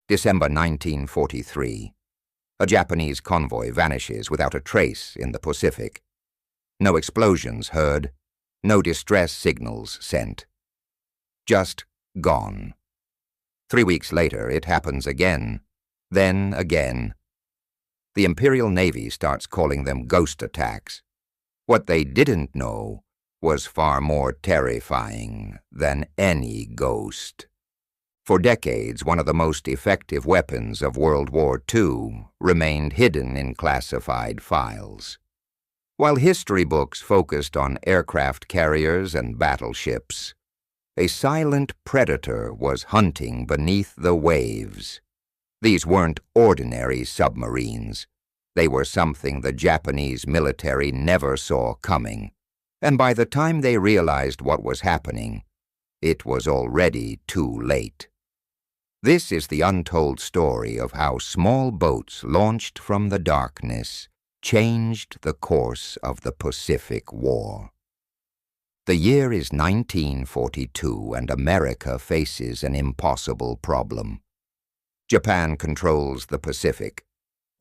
December 1943. A Japanese convoy vanishes without a trace in the Pacific. No explosions heard, no distress signals sent. Just gone. 3 weeks later, it happens again, then again. The Imperial Navy starts calling them ghost attacks. What they didn't know was far more terrifying than any ghost. For decades, one of the most effective weapons of World War II remained hidden in classified files. While history books focused on aircraft carriers and battleships, a silent predator was hunting beneath the waves. These weren't ordinary submarines. They were something the Japanese military never saw coming, and by the time they realized what was happening, it was already too late. This is the untold story of how small boats launched from the darkness changed the course of the Pacific War. The year is 1942, and America faces an impossible problem. Japan controls the Pacific.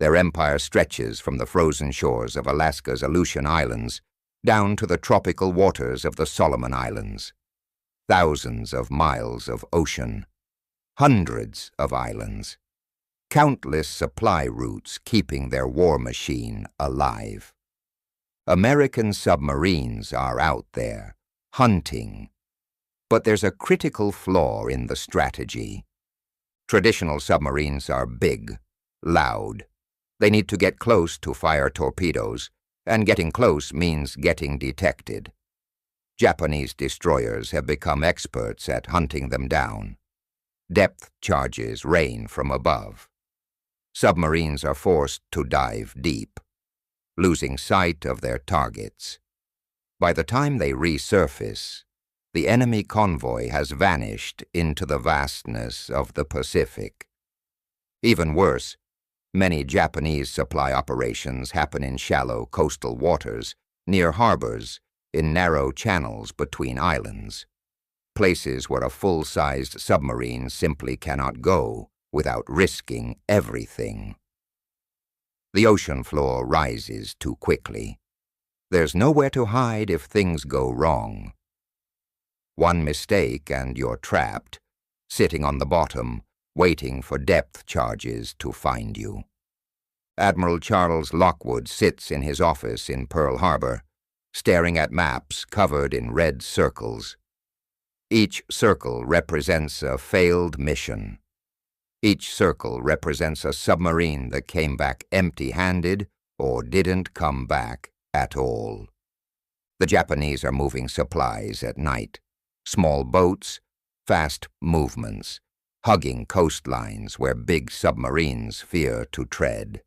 Their empire stretches from the frozen shores of Alaska's Aleutian Islands down to the tropical waters of the Solomon Islands. Thousands of miles of ocean. Hundreds of islands, countless supply routes keeping their war machine alive. American submarines are out there, hunting. But there's a critical flaw in the strategy. Traditional submarines are big, loud. They need to get close to fire torpedoes, and getting close means getting detected. Japanese destroyers have become experts at hunting them down. Depth charges rain from above. Submarines are forced to dive deep, losing sight of their targets. By the time they resurface, the enemy convoy has vanished into the vastness of the Pacific. Even worse, many Japanese supply operations happen in shallow coastal waters, near harbors, in narrow channels between islands. Places where a full-sized submarine simply cannot go without risking everything. The ocean floor rises too quickly. There's nowhere to hide if things go wrong. One mistake and you're trapped, sitting on the bottom, waiting for depth charges to find you. Admiral Charles Lockwood sits in his office in Pearl Harbor, staring at maps covered in red circles. Each circle represents a failed mission. Each circle represents a submarine that came back empty-handed or didn't come back at all. The Japanese are moving supplies at night. Small boats, fast movements, hugging coastlines where big submarines fear to tread.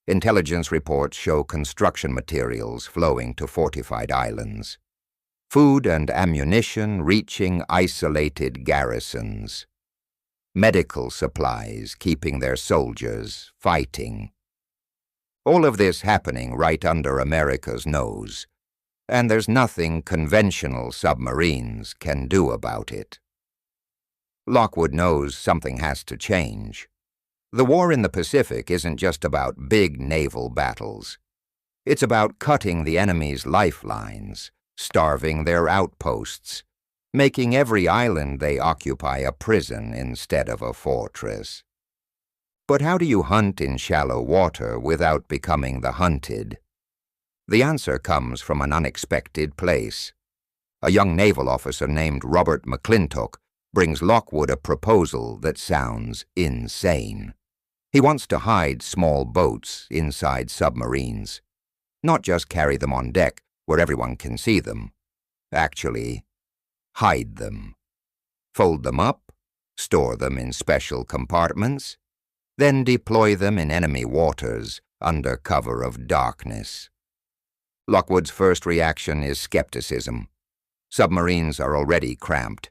Intelligence reports show construction materials flowing to fortified islands. Food and ammunition reaching isolated garrisons. Medical supplies keeping their soldiers fighting. All of this happening right under America's nose, and there's nothing conventional submarines can do about it. Lockwood knows something has to change. The war in the Pacific isn't just about big naval battles. It's about cutting the enemy's lifelines, starving their outposts, making every island they occupy a prison instead of a fortress. But how do you hunt in shallow water without becoming the hunted? The answer comes from an unexpected place. A young naval officer named Robert McClintock brings Lockwood a proposal that sounds insane. He wants to hide small boats inside submarines, not just carry them on deck where everyone can see them. Actually, hide them. Fold them up, store them in special compartments, then deploy them in enemy waters under cover of darkness. Lockwood's first reaction is skepticism. Submarines are already cramped.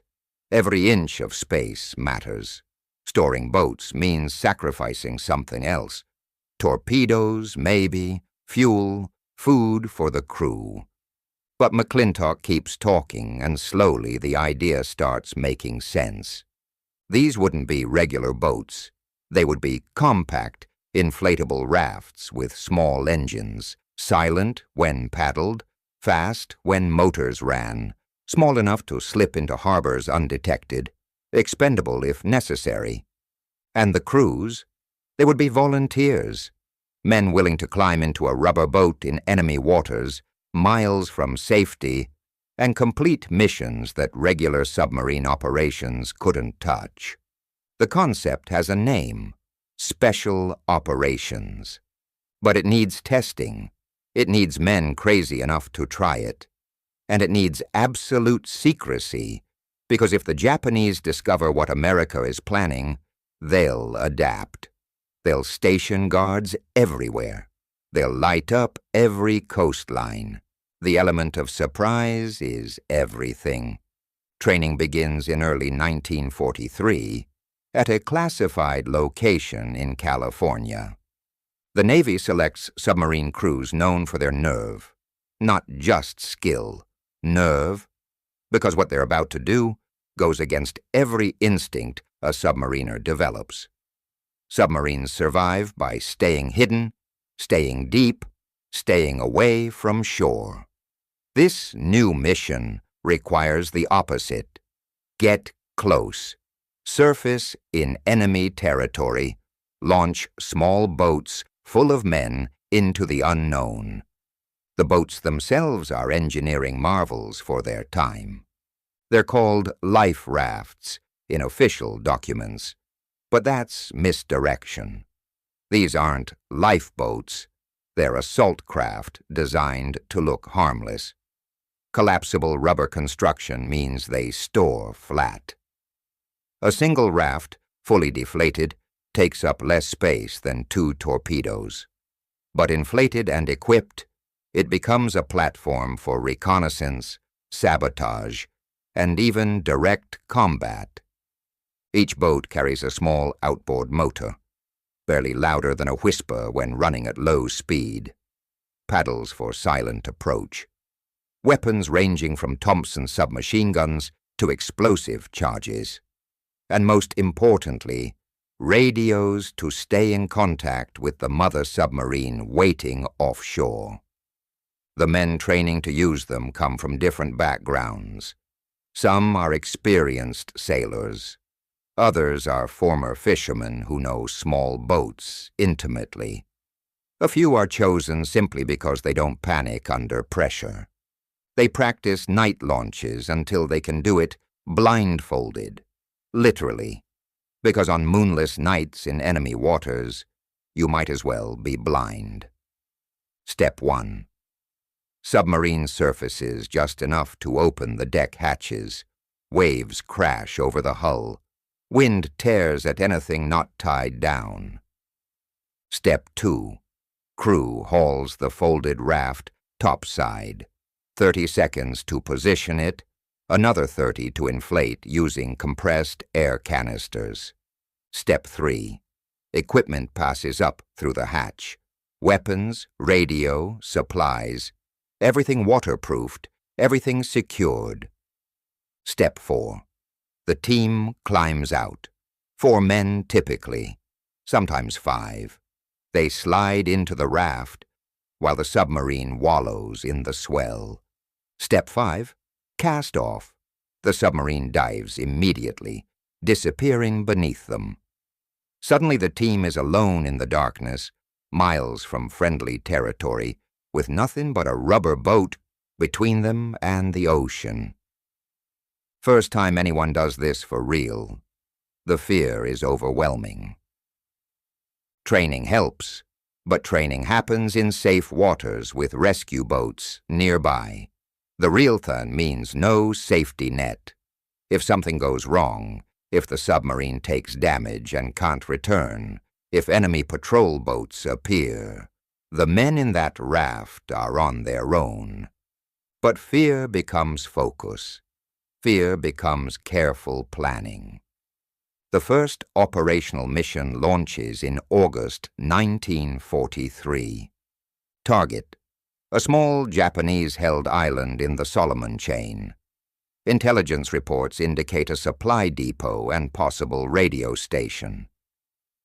Every inch of space matters. Storing boats means sacrificing something else. Torpedoes, maybe, fuel, food for the crew. But McClintock keeps talking, and slowly the idea starts making sense. These wouldn't be regular boats. They would be compact, inflatable rafts with small engines, silent when paddled, fast when motors ran, small enough to slip into harbors undetected, expendable if necessary. And the crews? They would be volunteers, men willing to climb into a rubber boat in enemy waters, miles from safety, and complete missions that regular submarine operations couldn't touch. The concept has a name: Special Operations. But it needs testing. It needs men crazy enough to try it. And it needs absolute secrecy, because if the Japanese discover what America is planning, they'll adapt. They'll station guards everywhere. They'll light up every coastline. The element of surprise is everything. Training begins in early 1943 at a classified location in California. The Navy selects submarine crews known for their nerve, not just skill, nerve, because what they're about to do goes against every instinct a submariner develops. Submarines survive by staying hidden, staying deep, staying away from shore. This new mission requires the opposite: get close, surface in enemy territory, launch small boats full of men into the unknown. The boats themselves are engineering marvels for their time. They're called life rafts in official documents, but that's misdirection. These aren't lifeboats. They're assault craft designed to look harmless. Collapsible rubber construction means they store flat. A single raft, fully deflated, takes up less space than 2 torpedoes. But inflated and equipped, it becomes a platform for reconnaissance, sabotage, and even direct combat. Each boat carries a small outboard motor, barely louder than a whisper when running at low speed. Paddles for silent approach. Weapons ranging from Thompson submachine guns to explosive charges. And most importantly, radios to stay in contact with the mother submarine waiting offshore. The men training to use them come from different backgrounds. Some are experienced sailors. Others are former fishermen who know small boats intimately. A few are chosen simply because they don't panic under pressure. They practice night launches until they can do it blindfolded, literally, because on moonless nights in enemy waters, you might as well be blind. Step 1. Submarine surfaces just enough to open the deck hatches. Waves crash over the hull. Wind tears at anything not tied down. Step 2. Crew hauls the folded raft topside. 30 seconds to position it, another 30 to inflate using compressed air canisters. Step 3. Equipment passes up through the hatch. Weapons, radio, supplies, everything waterproofed, everything secured. Step 4. The team climbs out. 4 men typically, sometimes 5. They slide into the raft while the submarine wallows in the swell. Step 5. Cast off. The submarine dives immediately, disappearing beneath them. Suddenly the team is alone in the darkness, miles from friendly territory, with nothing but a rubber boat between them and the ocean. First time anyone does this for real. The fear is overwhelming. Training helps, but training happens in safe waters with rescue boats nearby. The real thing means no safety net. If something goes wrong, if the submarine takes damage and can't return, if enemy patrol boats appear, the men in that raft are on their own. But fear becomes focus. Fear becomes careful planning. The first operational mission launches in August 1943. Target: a small Japanese-held island in the Solomon chain. Intelligence reports indicate a supply depot and possible radio station.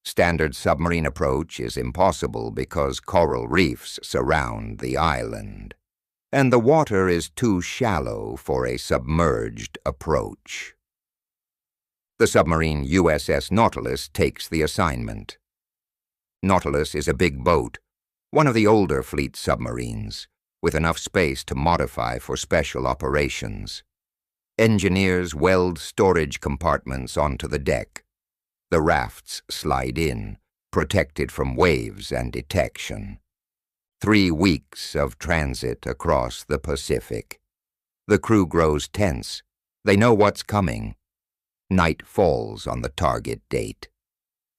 Standard submarine approach is impossible because coral reefs surround the island, and the water is too shallow for a submerged approach. The submarine USS Nautilus takes the assignment. Nautilus is a big boat, one of the older fleet submarines, with enough space to modify for special operations. Engineers weld storage compartments onto the deck. The rafts slide in, protected from waves and detection. 3 weeks of transit across the Pacific. The crew grows tense. They know what's coming. Night falls on the target date.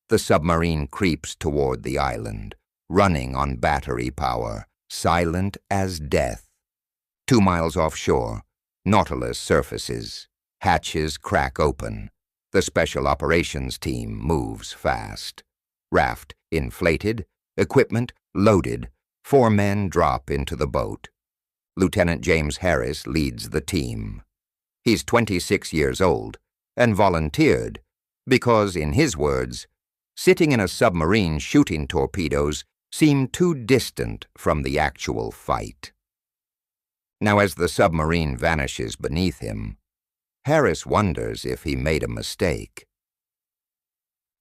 The submarine creeps toward the island, running on battery power, silent as death. 2 miles offshore, Nautilus surfaces. Hatches crack open. The Special Operations Team moves fast. Raft inflated, equipment loaded. 4 men drop into the boat. Lieutenant James Harris leads the team. He's 26 years old and volunteered because, in his words, sitting in a submarine shooting torpedoes seemed too distant from the actual fight. Now, as the submarine vanishes beneath him, Harris wonders if he made a mistake.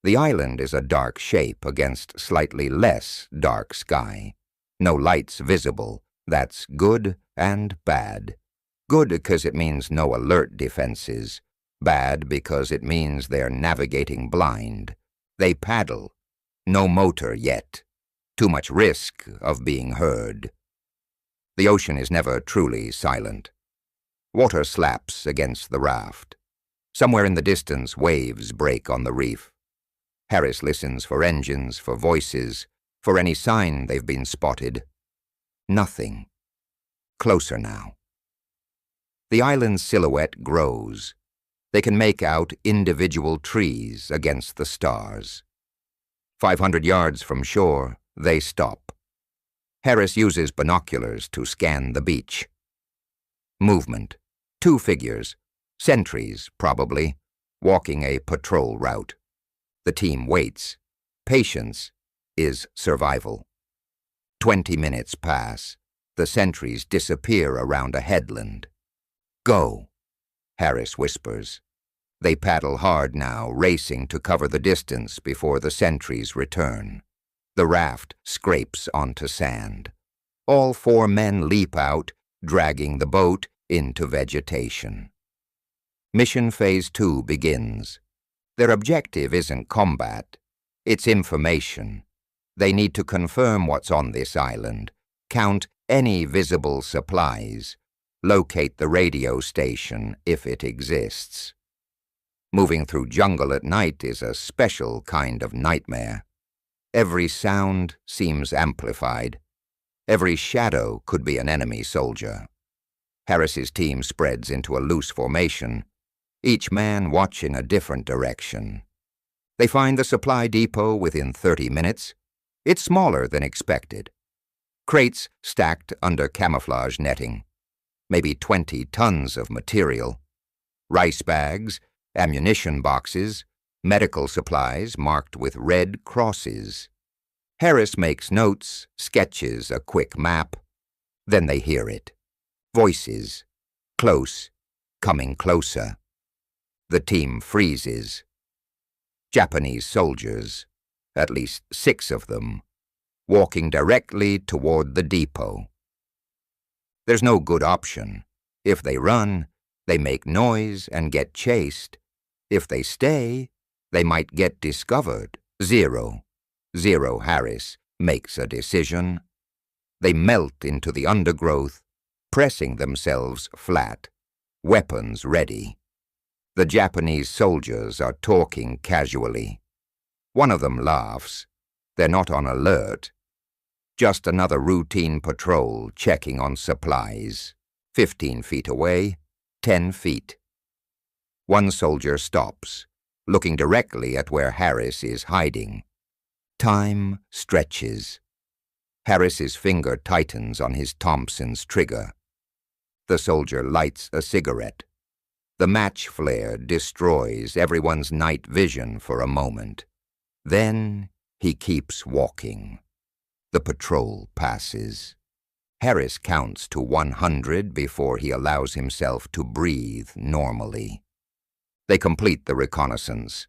The island is a dark shape against slightly less dark sky. No lights visible. That's good and bad. Good because it means no alert defenses. Bad because it means they're navigating blind. They paddle. No motor yet. Too much risk of being heard. The ocean is never truly silent. Water slaps against the raft. Somewhere in the distance, waves break on the reef. Harris listens for engines, for voices, for any sign they've been spotted. Nothing. Closer now. The island's silhouette grows. They can make out individual trees against the stars. 500 yards from shore, they stop. Harris uses binoculars to scan the beach. Movement. 2 figures. Sentries, probably, walking a patrol route. The team waits. Patience is survival. 20 minutes pass. The sentries disappear around a headland. Go, Harris whispers. They paddle hard now, racing to cover the distance before the sentries return. The raft scrapes onto sand. All 4 men leap out, dragging the boat into vegetation. Mission Phase 2 begins. Their objective isn't combat, it's information. They need to confirm what's on this island, count any visible supplies, locate the radio station if it exists. Moving through jungle at night is a special kind of nightmare. Every sound seems amplified. Every shadow could be an enemy soldier. Harris's team spreads into a loose formation, each man watching a different direction. They find the supply depot within 30 minutes. It's smaller than expected. Crates stacked under camouflage netting. Maybe 20 tons of material. Rice bags, ammunition boxes, medical supplies marked with red crosses. Harris makes notes, sketches a quick map. Then they hear it. Voices. Close. Coming closer. The team freezes. Japanese soldiers, at least 6 of them, walking directly toward the depot. There's no good option. If they run, they make noise and get chased. If they stay, they might get discovered. Zero Harris makes a decision. They melt into the undergrowth, pressing themselves flat, weapons ready. The Japanese soldiers are talking casually. One of them laughs. They're not on alert. Just another routine patrol checking on supplies. 15 feet away, 10 feet. One soldier stops, looking directly at where Harris is hiding. Time stretches. Harris's finger tightens on his Thompson's trigger. The soldier lights a cigarette. The match flare destroys everyone's night vision for a moment. Then he keeps walking. The patrol passes. Harris counts to 100 before he allows himself to breathe normally. They complete the reconnaissance,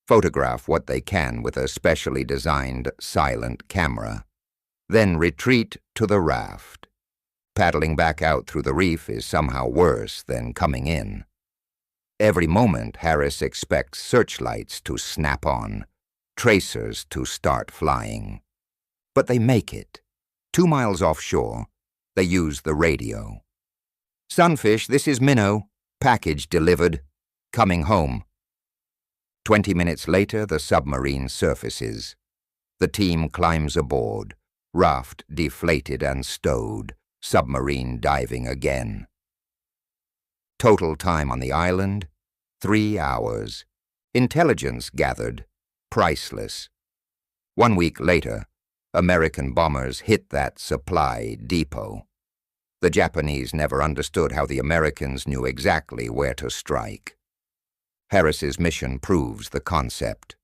photograph what they can with a specially designed silent camera, then retreat to the raft. Paddling back out through the reef is somehow worse than coming in. Every moment, Harris expects searchlights to snap on, tracers to start flying. But they make it. 2 miles offshore, they use the radio. "Sunfish, this is Minnow. Package delivered. Coming home." 20 minutes later, the submarine surfaces. The team climbs aboard, raft deflated and stowed, submarine diving again. Total time on the island, 3 hours. Intelligence gathered, priceless. 1 week later, American bombers hit that supply depot. The Japanese never understood how the Americans knew exactly where to strike. Harris's mission proves the concept.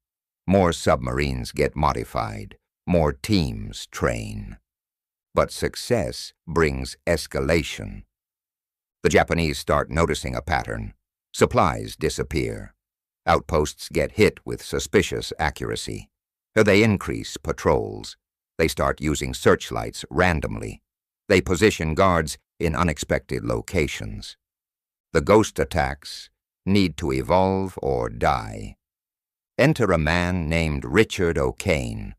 More submarines get modified, more teams train. But success brings escalation. The Japanese start noticing a pattern. Supplies disappear. Outposts get hit with suspicious accuracy. They increase patrols. They start using searchlights randomly. They position guards in unexpected locations. The ghost attacks need to evolve or die. Enter a man named Richard O'Kane.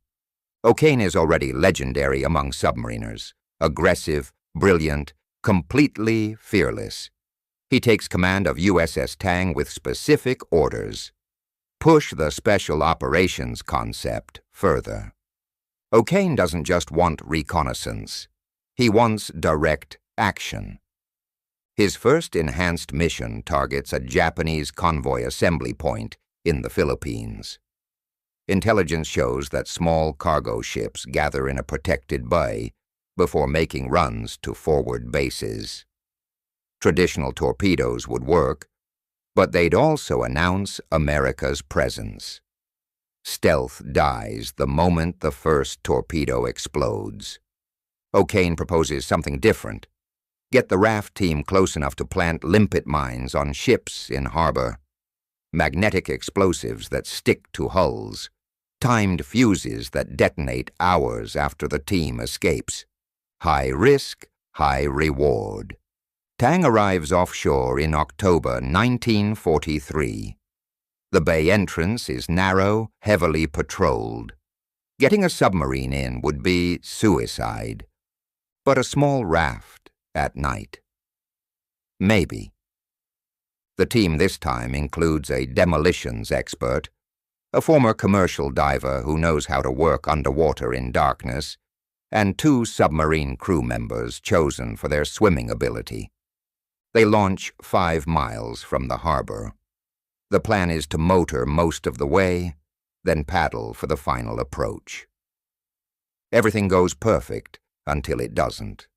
O'Kane is already legendary among submariners. Aggressive, brilliant, completely fearless. He takes command of USS Tang with specific orders. Push the special operations concept further. O'Kane doesn't just want reconnaissance. He wants direct action. His first enhanced mission targets a Japanese convoy assembly point in the Philippines. Intelligence shows that small cargo ships gather in a protected bay before making runs to forward bases. Traditional torpedoes would work, but they'd also announce America's presence. Stealth dies the moment the first torpedo explodes. O'Kane proposes something different. Get the raft team close enough to plant limpet mines on ships in harbor. Magnetic explosives that stick to hulls. Timed fuses that detonate hours after the team escapes. High risk, high reward. Tang arrives offshore in October 1943. The bay entrance is narrow, heavily patrolled. Getting a submarine in would be suicide. But a small raft at night. Maybe. The team this time includes a demolitions expert, a former commercial diver who knows how to work underwater in darkness, and 2 submarine crew members chosen for their swimming ability. They launch 5 miles from the harbor. The plan is to motor most of the way, then paddle for the final approach. Everything goes perfect until it doesn't.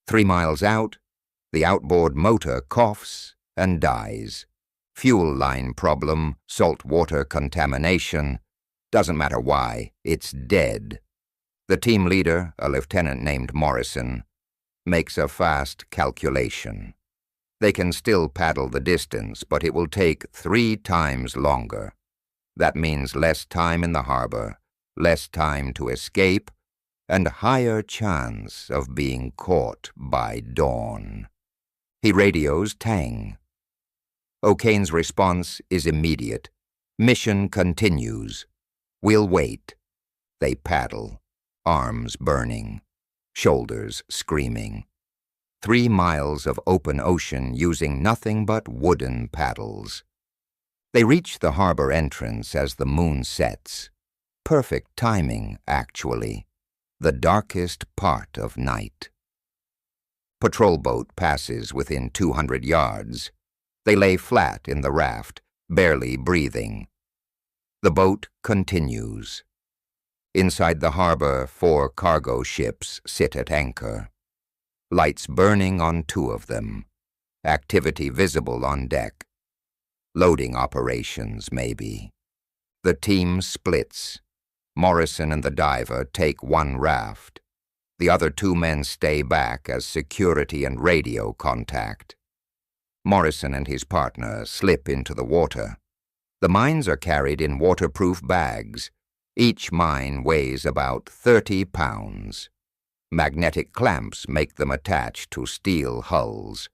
3 miles out, the outboard motor coughs and dies. Fuel line problem, salt water contamination. Doesn't matter why, it's dead. The team leader, a lieutenant named Morrison, makes a fast calculation. They can still paddle the distance, but it will take 3 times longer. That means less time in the harbor, less time to escape, and higher chance of being caught by dawn. He radios Tang. O'Kane's response is immediate. Mission continues. We'll wait. They paddle, arms burning, shoulders screaming. 3 miles of open ocean using nothing but wooden paddles. They reach the harbor entrance as the moon sets. Perfect timing, actually. The darkest part of night. Patrol boat passes within 200 yards. They lay flat in the raft, barely breathing. The boat continues. Inside the harbor, 4 cargo ships sit at anchor. Lights burning on 2 of them. Activity visible on deck. Loading operations, maybe. The team splits. Morrison and the diver take one raft. The other two men stay back as security and radio contact. Morrison and his partner slip into the water. The mines are carried in waterproof bags. Each mine weighs about 30 pounds. Magnetic clamps make them attached to steel hulls.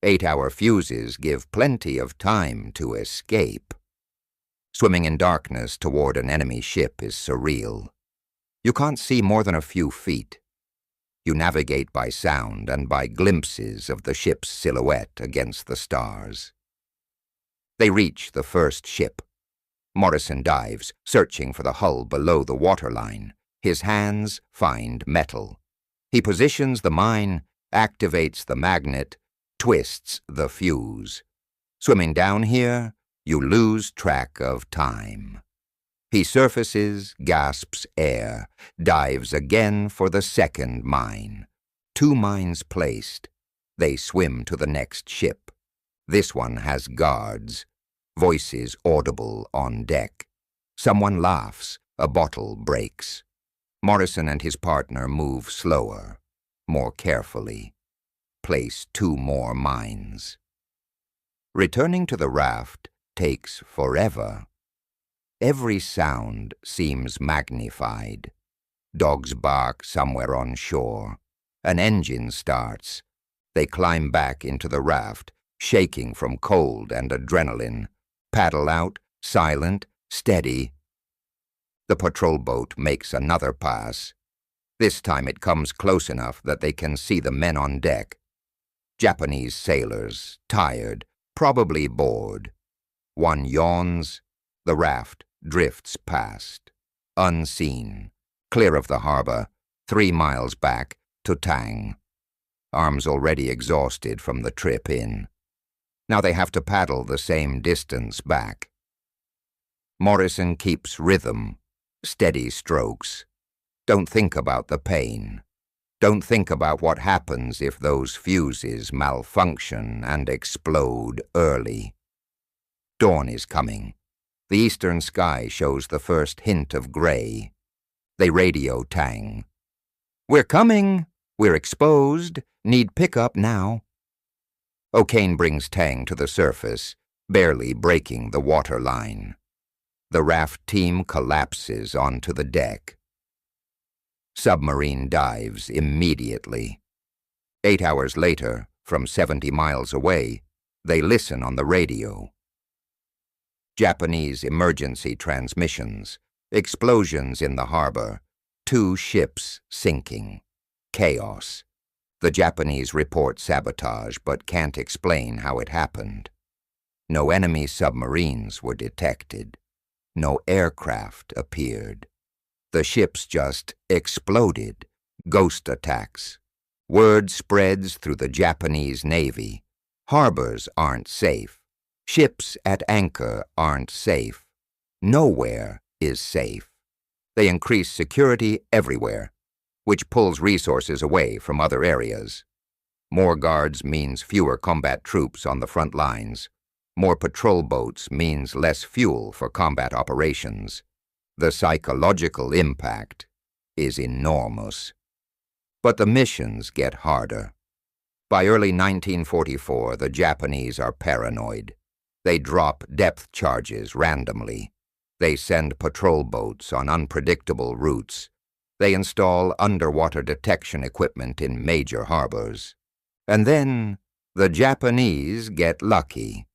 8-hour fuses give plenty of time to escape. Swimming in darkness toward an enemy ship is surreal. You can't see more than a few feet. You navigate by sound and by glimpses of the ship's silhouette against the stars. They reach the first ship. Morrison dives, searching for the hull below the waterline. His hands find metal. He positions the mine, activates the magnet, twists the fuse. Swimming down here, you lose track of time. He surfaces, gasps air, dives again for the second mine. 2 mines placed. They swim to the next ship. This one has guards. Voices audible on deck. Someone laughs. A bottle breaks. Morrison and his partner move slower, more carefully. Place 2 more mines. Returning to the raft takes forever. Every sound seems magnified. Dogs bark somewhere on shore. An engine starts. They climb back into the raft, shaking from cold and adrenaline. Paddle out, silent, steady. The patrol boat makes another pass. This time it comes close enough that they can see the men on deck. Japanese sailors, tired, probably bored. One yawns. The raft drifts past, unseen, clear of the harbor, 3 miles back to Tang. Arms already exhausted from the trip in. Now they have to paddle the same distance back. Morrison keeps rhythm, steady strokes. Don't think about the pain. Don't think about what happens if those fuses malfunction and explode early. Dawn is coming. The eastern sky shows the first hint of gray. They radio Tang. "We're coming. We're exposed. Need pickup now." O'Kane brings Tang to the surface, barely breaking the water line. The raft team collapses onto the deck. Submarine dives immediately. 8 hours later, from 70 miles away, they listen on the radio. Japanese emergency transmissions, explosions in the harbor, 2 ships sinking. Chaos. The Japanese report sabotage but can't explain how it happened. No enemy submarines were detected. No aircraft appeared. The ships just exploded. Ghost attacks. Word spreads through the Japanese Navy. Harbors aren't safe. Ships at anchor aren't safe. Nowhere is safe. They increase security everywhere, which pulls resources away from other areas. More guards means fewer combat troops on the front lines. More patrol boats means less fuel for combat operations. The psychological impact is enormous. But the missions get harder. By early 1944, the Japanese are paranoid. They drop depth charges randomly. They send patrol boats on unpredictable routes. They install underwater detection equipment in major harbors. And then the Japanese get lucky.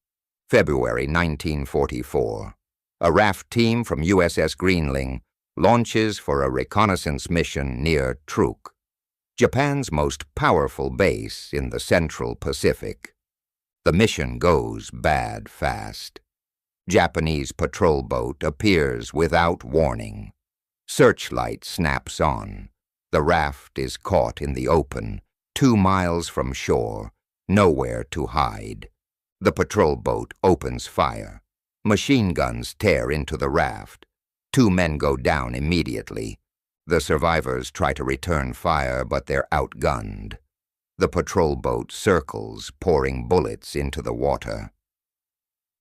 February 1944. A raft team from USS Greenling launches for a reconnaissance mission near Truk, Japan's most powerful base in the Central Pacific. The mission goes bad fast. Japanese patrol boat appears without warning. Searchlight snaps on. The raft is caught in the open, 2 miles from shore, nowhere to hide. The patrol boat opens fire. Machine guns tear into the raft. 2 men go down immediately. The survivors try to return fire, but they're outgunned. The patrol boat circles, pouring bullets into the water.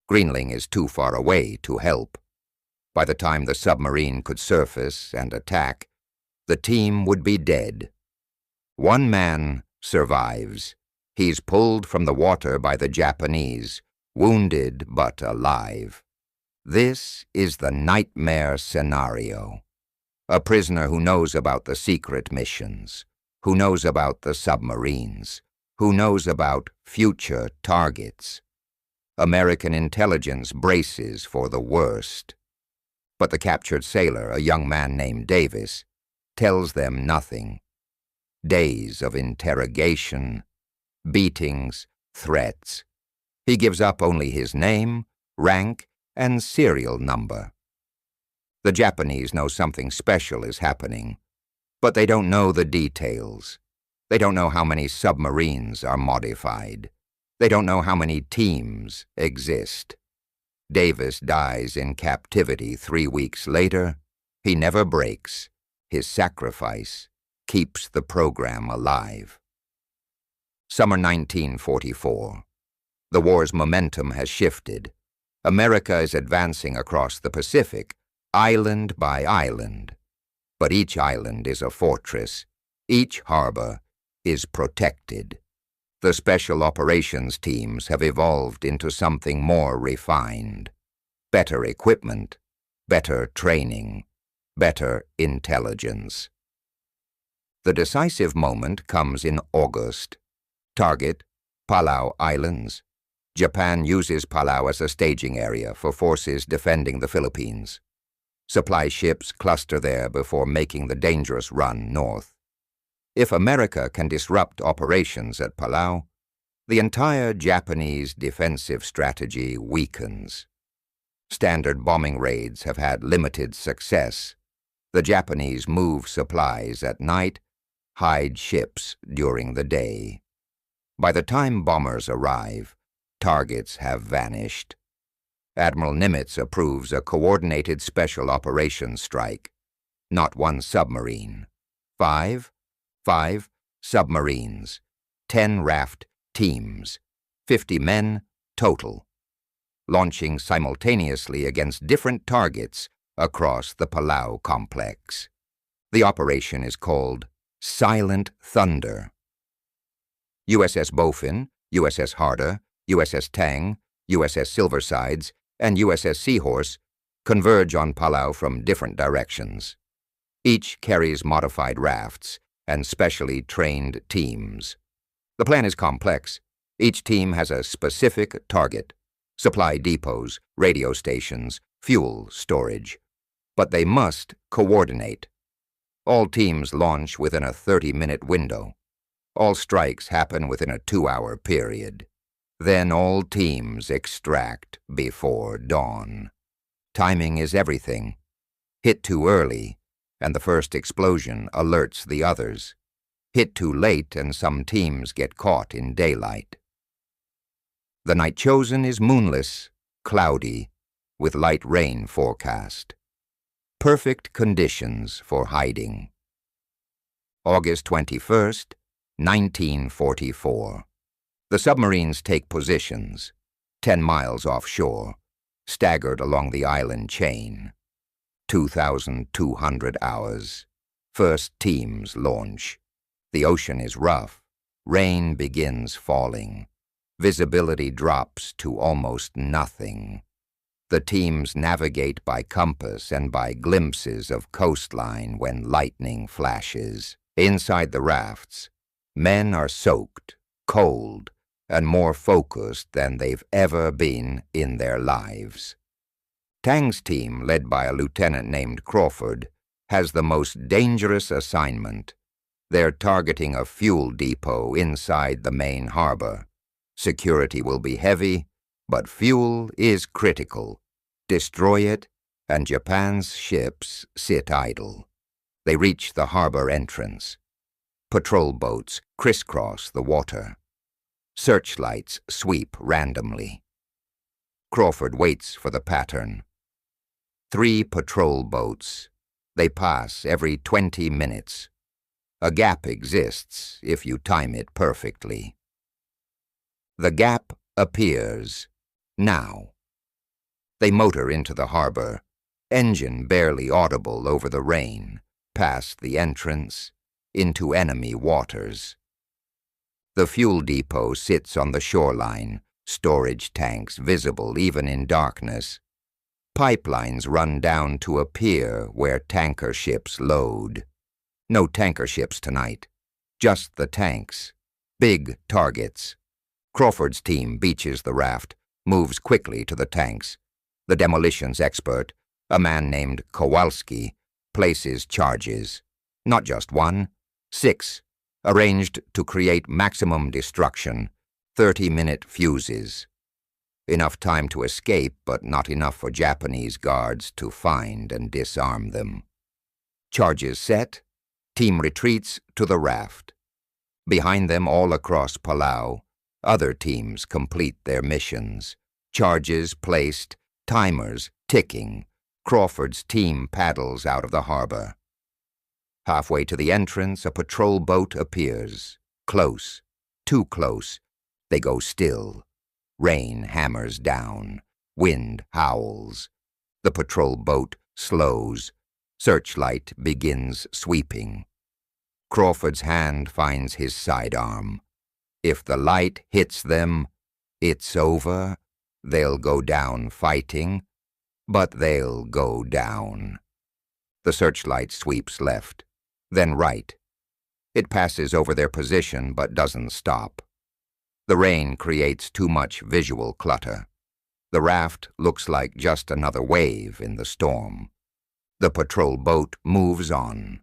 Greenling is too far away to help. By the time the submarine could surface and attack, the team would be dead. One man survives. He's pulled from the water by the Japanese, wounded but alive. This is the nightmare scenario. A prisoner who knows about the secret missions, who knows about the submarines, who knows about future targets. American intelligence braces for the worst. But the captured sailor, a young man named Davis, tells them nothing. Days of interrogation, beatings, threats. He gives up only his name, rank, and serial number. The Japanese know something special is happening, but they don't know the details. They don't know how many submarines are modified. They don't know how many teams exist. Davis dies in captivity 3 weeks later. He never breaks. His sacrifice keeps the program alive. Summer 1944. The war's momentum has shifted. America is advancing across the Pacific, island by island. But each island is a fortress. Each harbor is protected. The special operations teams have evolved into something more refined. Better equipment, better training, better intelligence. The decisive moment comes in August. Target, Palau Islands. Japan uses Palau as a staging area for forces defending the Philippines. Supply ships cluster there before making the dangerous run north. If America can disrupt operations at Palau, the entire Japanese defensive strategy weakens. Standard bombing raids have had limited success. The Japanese move supplies at night, hide ships during the day. By the time bombers arrive, targets have vanished. Admiral Nimitz approves a coordinated special operations strike. Not one submarine. Five submarines. 10 raft teams. 50 men total. Launching simultaneously against different targets across the Palau complex. The operation is called Silent Thunder. USS Bowfin, USS Harder, USS Tang, USS Silversides, and USS Seahorse converge on Palau from different directions. Each carries modified rafts and specially trained teams. The plan is complex. Each team has a specific target: supply depots, radio stations, fuel storage. But they must coordinate. All teams launch within a 30-minute window. All strikes happen within a 2-hour period. Then all teams extract before dawn. Timing is everything. Hit too early, and the first explosion alerts the others. Hit too late, and some teams get caught in daylight. The night chosen is moonless, cloudy, with light rain forecast. Perfect conditions for hiding. August 21st, 1944. The submarines take positions, 10 miles offshore, staggered along the island chain. 2,200 hours. First teams launch. The ocean is rough. Rain begins falling. Visibility drops to almost nothing. The teams navigate by compass and by glimpses of coastline when lightning flashes. Inside the rafts, men are soaked, cold, and more focused than they've ever been in their lives. Tang's team, led by a lieutenant named Crawford, has the most dangerous assignment. They're targeting a fuel depot inside the main harbor. Security will be heavy, but fuel is critical. Destroy it, and Japan's ships sit idle. They reach the harbor entrance. Patrol boats crisscross the water. Searchlights sweep randomly. Crawford waits for the pattern. 3 patrol boats. They pass every 20 minutes. A gap exists if you time it perfectly. The gap appears now. They motor into the harbor. engine barely audible over the rain, past the entrance, into enemy waters. The fuel depot sits on the shoreline, storage tanks visible even in darkness. Pipelines run down to a pier where tanker ships load. No tanker ships tonight, just the tanks. Big targets. Crawford's team beaches the raft, moves quickly to the tanks. The demolitions expert, a man named Kowalski, places charges. Not just one, 6, arranged to create maximum destruction, 30-minute fuses. Enough time to escape, but not enough for Japanese guards to find and disarm them. Charges set, team retreats to the raft. Behind them, all across Palau, other teams complete their missions. Charges placed, timers ticking. Crawford's team paddles out of the harbor. Halfway to the entrance, a patrol boat appears. Close, too close. They go still. Rain hammers down. Wind howls. The patrol boat slows. Searchlight begins sweeping. Crawford's hand finds his sidearm. If the light hits them, it's over. They'll go down fighting, but they'll go down. The searchlight sweeps left, then right. It passes over their position but doesn't stop. The rain creates too much visual clutter. The raft looks like just another wave in the storm. The patrol boat moves on.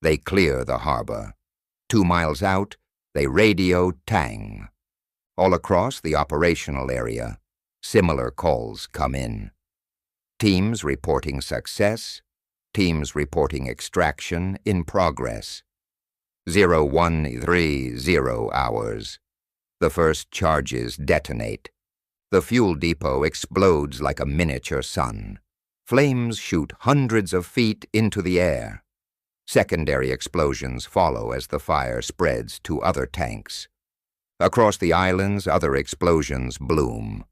They clear the harbor. 2 miles out, they radio Tang. All across the operational area, similar calls come in. Teams reporting success, teams reporting extraction in progress. 0130 hours. The first charges detonate. The fuel depot explodes like a miniature sun. Flames shoot hundreds of feet into the air. Secondary explosions follow as the fire spreads to other tanks. Across the islands, other explosions bloom.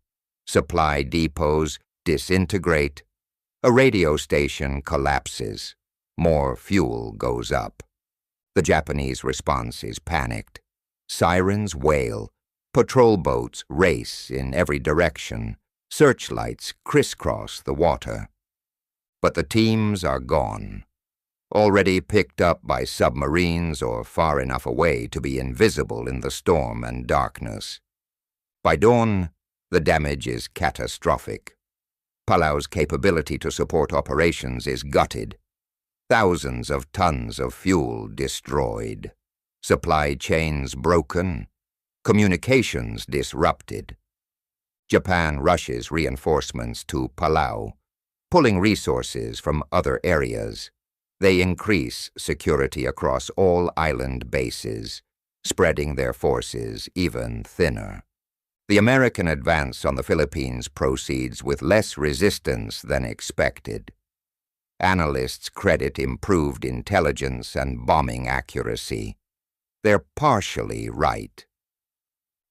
Supply depots disintegrate. A radio station collapses. More fuel goes up. The Japanese response is panicked. Sirens wail. Patrol boats race in every direction. Searchlights crisscross the water. But the teams are gone. Already picked up by submarines or far enough away to be invisible in the storm and darkness. By dawn, the damage is catastrophic. Palau's capability to support operations is gutted. Thousands of tons of fuel destroyed. Supply chains broken. Communications disrupted. Japan rushes reinforcements to Palau, pulling resources from other areas. They increase security across all island bases, spreading their forces even thinner. The American advance on the Philippines proceeds with less resistance than expected. Analysts credit improved intelligence and bombing accuracy. They're partially right.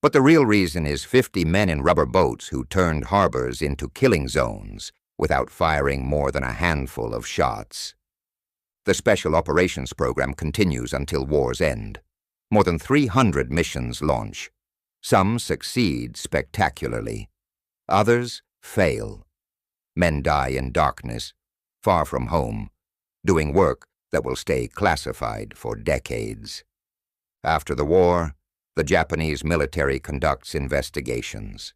But the real reason is 50 men in rubber boats who turned harbors into killing zones without firing more than a handful of shots. The Special Operations Program continues until war's end. More than 300 missions launch. Some succeed spectacularly. Others fail. Men die in darkness, far from home, doing work that will stay classified for decades. After the war, the Japanese military conducts investigations.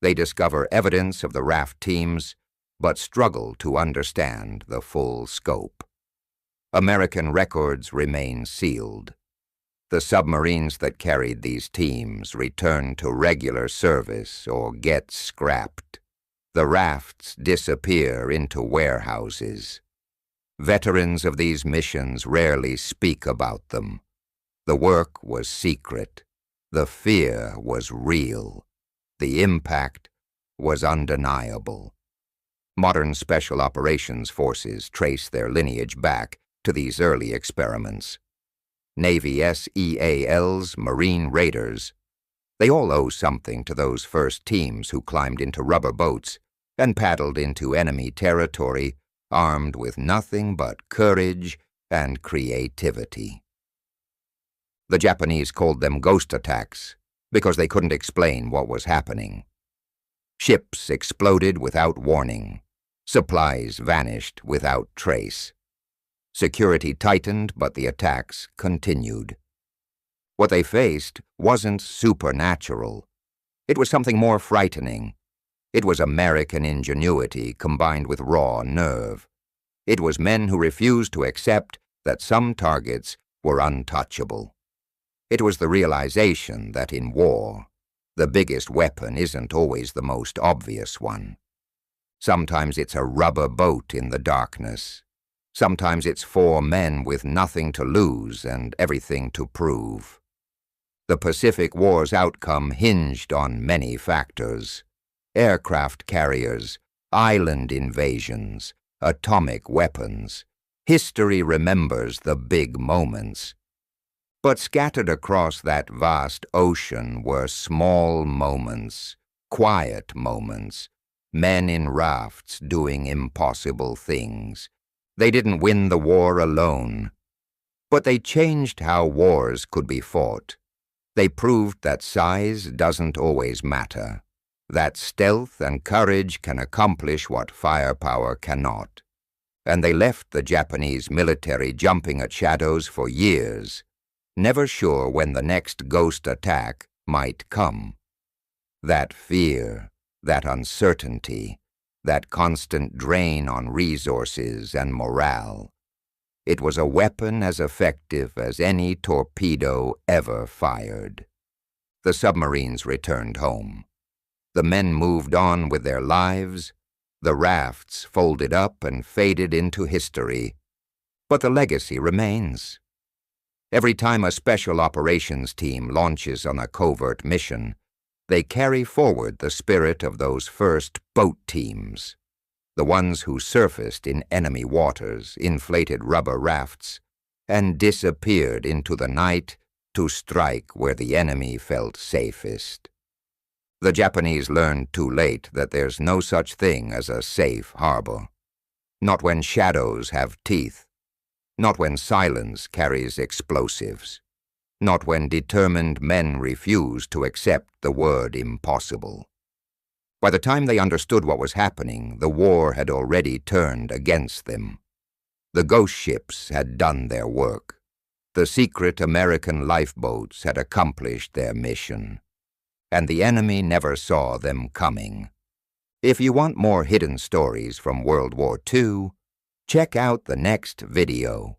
They discover evidence of the raft teams, but struggle to understand the full scope. American records remain sealed. The submarines that carried these teams return to regular service or get scrapped. The rafts disappear into warehouses. Veterans of these missions rarely speak about them. The work was secret. The fear was real. The impact was undeniable. Modern special operations forces trace their lineage back to these early experiments. Navy SEALs, Marine raiders, they all owe something to those first teams who climbed into rubber boats and paddled into enemy territory armed with nothing but courage and creativity. The Japanese called them ghost attacks because they couldn't explain what was happening. Ships exploded without warning. Supplies vanished without trace. Security tightened, but the attacks continued. What they faced wasn't supernatural. It was something more frightening. It was American ingenuity combined with raw nerve. It was men who refused to accept that some targets were untouchable. It was the realization that in war, the biggest weapon isn't always the most obvious one. Sometimes it's a rubber boat in the darkness. Sometimes it's 4 men with nothing to lose and everything to prove. The Pacific War's outcome hinged on many factors: aircraft carriers, island invasions, atomic weapons. History remembers the big moments. But scattered across that vast ocean were small moments, quiet moments, men in rafts doing impossible things. They didn't win the war alone, but they changed how wars could be fought. They proved that size doesn't always matter, that stealth and courage can accomplish what firepower cannot. And they left the Japanese military jumping at shadows for years, never sure when the next ghost attack might come. That fear, that uncertainty, that constant drain on resources and morale. It was a weapon as effective as any torpedo ever fired. The submarines returned home. The men moved on with their lives. The rafts folded up and faded into history. But the legacy remains. Every time a special operations team launches on a covert mission, they carry forward the spirit of those first boat teams, the ones who surfaced in enemy waters, inflated rubber rafts, and disappeared into the night to strike where the enemy felt safest. The Japanese learned too late that there's no such thing as a safe harbor. Not when shadows have teeth. Not when silence carries explosives. Not when determined men refuse to accept the word impossible. By the time they understood what was happening, the war had already turned against them. The ghost ships had done their work. The secret American lifeboats had accomplished their mission. And the enemy never saw them coming. If you want more hidden stories from World War II, check out the next video.